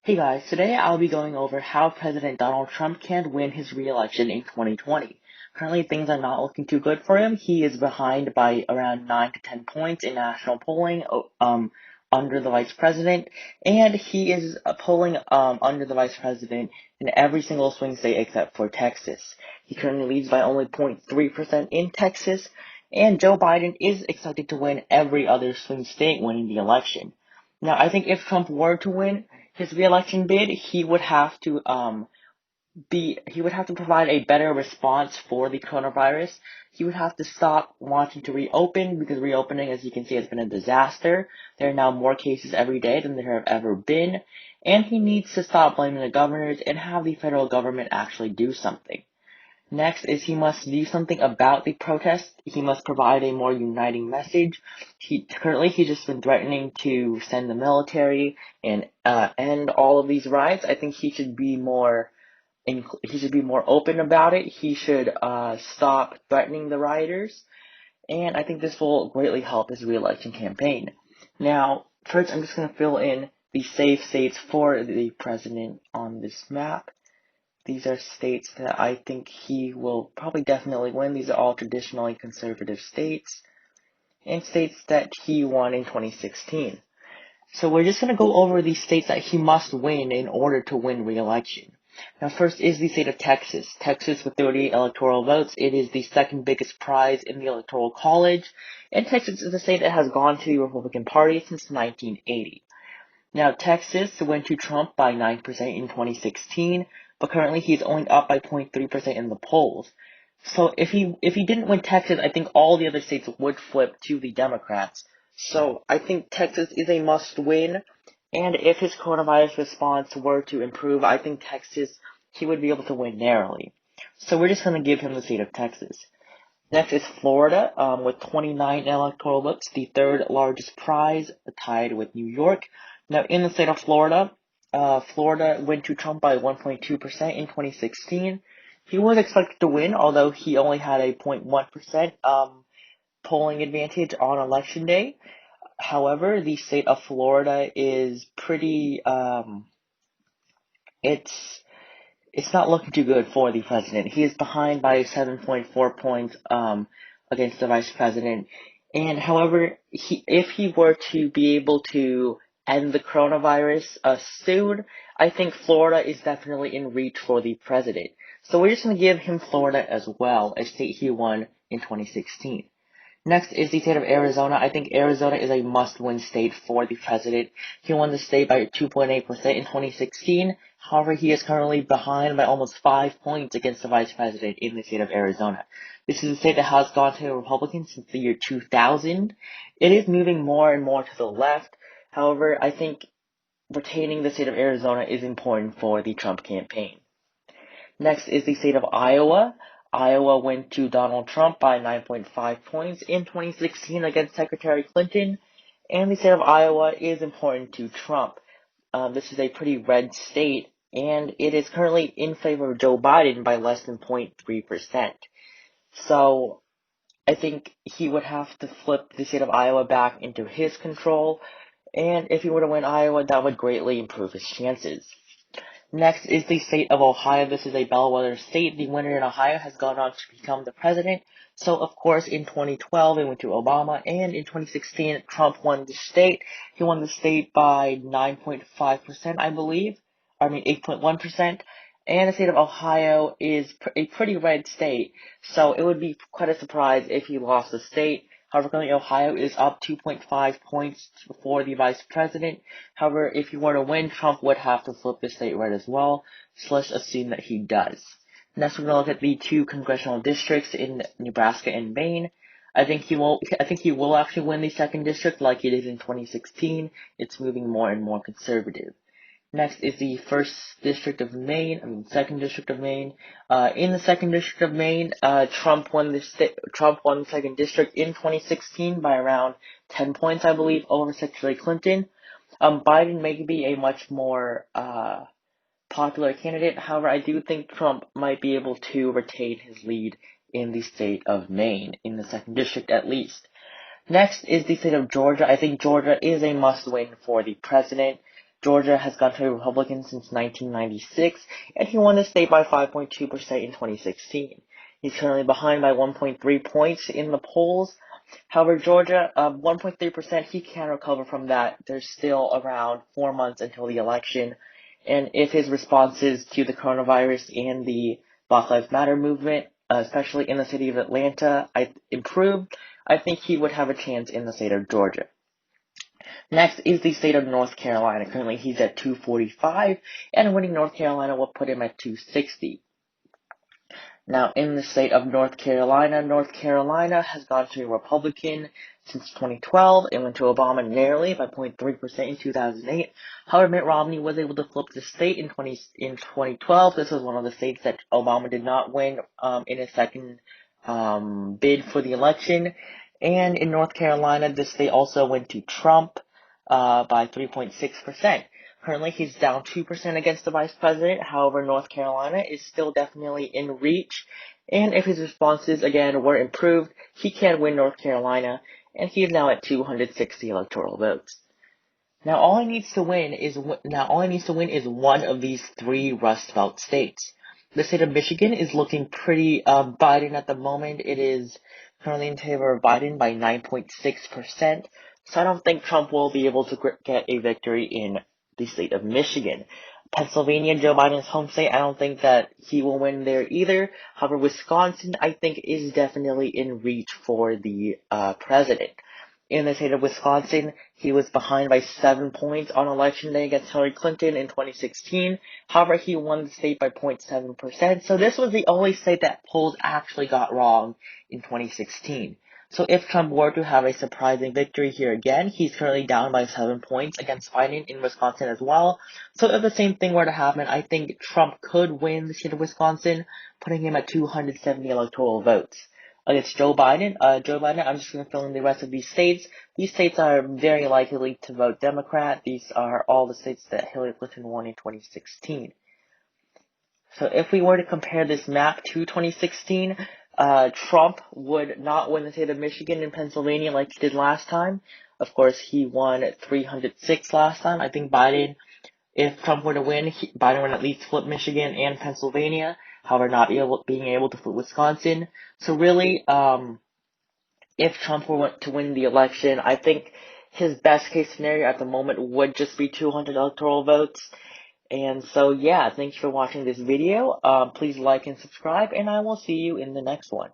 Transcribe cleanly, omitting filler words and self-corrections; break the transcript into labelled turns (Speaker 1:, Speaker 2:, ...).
Speaker 1: Hey guys, today I'll be going over how President Donald Trump can win his re-election in 2020. Currently, things are not looking too good for him. He is behind by around 9 to 10 points in national polling, under the vice president, and he is polling under the vice president in every single swing state except for Texas. He currently leads by only 0.3% in Texas, and Joe Biden is expected to win every other swing state winning the election. Now, I think if Trump were to win his re-election bid, he would have to provide a better response for the coronavirus. He would have to stop wanting to reopen because reopening, as you can see, has been a disaster. There are now more cases every day than there have ever been, and he needs to stop blaming the governors and have the federal government actually do something. Next is he must do something about the protests. He must provide a more uniting message. He's just been threatening to send the military and end all of these riots. I think he should be more open about it. He should stop threatening the rioters, and I think this will greatly help his re-election campaign. Now, first, I'm just going to fill in the safe states for the president on this map. These are states that I think he will probably definitely win. These are all traditionally conservative states, and states that he won in 2016. So we're just going to go over the states that he must win in order to win re-election. Now, first is the state of Texas. Texas, with 38 electoral votes, it is the second biggest prize in the Electoral College, and Texas is a state that has gone to the Republican Party since 1980. Now, Texas went to Trump by 9% in 2016, but currently he's only up by 0.3% in the polls. So if he didn't win Texas, I think all the other states would flip to the Democrats. So I think Texas is a must win, and if his coronavirus response were to improve, I think he would be able to win narrowly. So we're just going to give him the state of Texas. Next is Florida, with 29 electoral votes, the third largest prize, tied with New York. Now, in the state of Florida, Florida went to Trump by 1.2% in 2016. He was expected to win, although he only had a 0.1% polling advantage on election day. However, the state of Florida is pretty, it's not looking too good for the president. He is behind by 7.4 points against the vice president. And however, if he were to be able to end the coronavirus soon, I think Florida is definitely in reach for the president. So we're just going to give him Florida as well, a state he won in 2016. Next is the state of Arizona. I think Arizona is a must-win state for the president. He won the state by 2.8% in 2016. However, he is currently behind by almost 5 points against the vice president in the state of Arizona. This is a state that has gone to the Republicans since the year 2000. It is moving more and more to the left. However, I think retaining the state of Arizona is important for the Trump campaign. Next is the state of Iowa. Iowa went to Donald Trump by 9.5 points in 2016 against Secretary Clinton, and the state of Iowa is important to Trump. This is a pretty red state, and it is currently in favor of Joe Biden by less than 0.3%. So I think he would have to flip the state of Iowa back into his control, and if he were to win Iowa, that would greatly improve his chances. Next is the state of Ohio. This is a bellwether state. The winner in Ohio has gone on to become the president. So, of course, in 2012, it went to Obama, and in 2016, Trump won the state. He won the state by 9.5%, I believe. 8.1%. And the state of Ohio is a pretty red state, so it would be quite a surprise if he lost the state. However, currently Ohio is up 2.5 points for the vice president. However, if he were to win, Trump would have to flip the state red as well. So let's assume that he does. Next, we're going to look at the two congressional districts in Nebraska and Maine. I think he will actually win the second district like he did in 2016. It's moving more and more conservative. Next is the second district of Maine. In the second district of Maine, Trump won the second district in 2016 by around 10 points, I believe, over Secretary Clinton. Biden may be a much more popular candidate. However, I do think Trump might be able to retain his lead in the state of Maine, in the second district at least. Next is the state of Georgia. I think Georgia is a must-win for the president. Georgia has gone to a Republican since 1996, and he won the state by 5.2% in 2016. He's currently behind by 1.3 points in the polls. However, Georgia, 1.3%, he can recover from that. There's still around 4 months until the election. And if his responses to the coronavirus and the Black Lives Matter movement, especially in the city of Atlanta, improved, I think he would have a chance in the state of Georgia. Next is the state of North Carolina. Currently, he's at 245, and winning North Carolina will put him at 260. Now, in the state of North Carolina has gone to a Republican since 2012. It went to Obama narrowly by 0.3% in 2008. However, Mitt Romney was able to flip the state in 2012. This was one of the states that Obama did not win in his second bid for the election. And in North Carolina, this state also went to Trump by 3.6%. Currently, he's down 2% against the vice president. However, North Carolina is still definitely in reach. And if his responses, again, were improved, he can win North Carolina. And he is now at 260 electoral votes. Now, all he needs to win is one of these three Rust Belt states. The state of Michigan is looking pretty Biden at the moment. It is currently in favor of Biden by 9.6%. So I don't think Trump will be able to get a victory in the state of Michigan. Pennsylvania, Joe Biden's home state, I don't think that he will win there either. However, Wisconsin, I think, is definitely in reach for the president. In the state of Wisconsin, he was behind by 7 points on election day against Hillary Clinton in 2016. However, he won the state by 0.7%. So this was the only state that polls actually got wrong in 2016. So if Trump were to have a surprising victory here again, he's currently down by 7 points against Biden in Wisconsin as well. So if the same thing were to happen, I think Trump could win the state of Wisconsin, putting him at 270 electoral votes. Against Joe Biden, I'm just going to fill in the rest of these states. These states are very likely to vote Democrat. These are all the states that Hillary Clinton won in 2016. So if we were to compare this map to 2016, Trump would not win the state of Michigan and Pennsylvania like he did last time. Of course, he won 306 last time. I think Biden, if Trump were to win, Biden would at least flip Michigan and Pennsylvania. However, not being able to flip Wisconsin. So really, if Trump were to win the election, I think his best case scenario at the moment would just be 200 electoral votes. And so, yeah, thanks for watching this video. Please like and subscribe, and I will see you in the next one.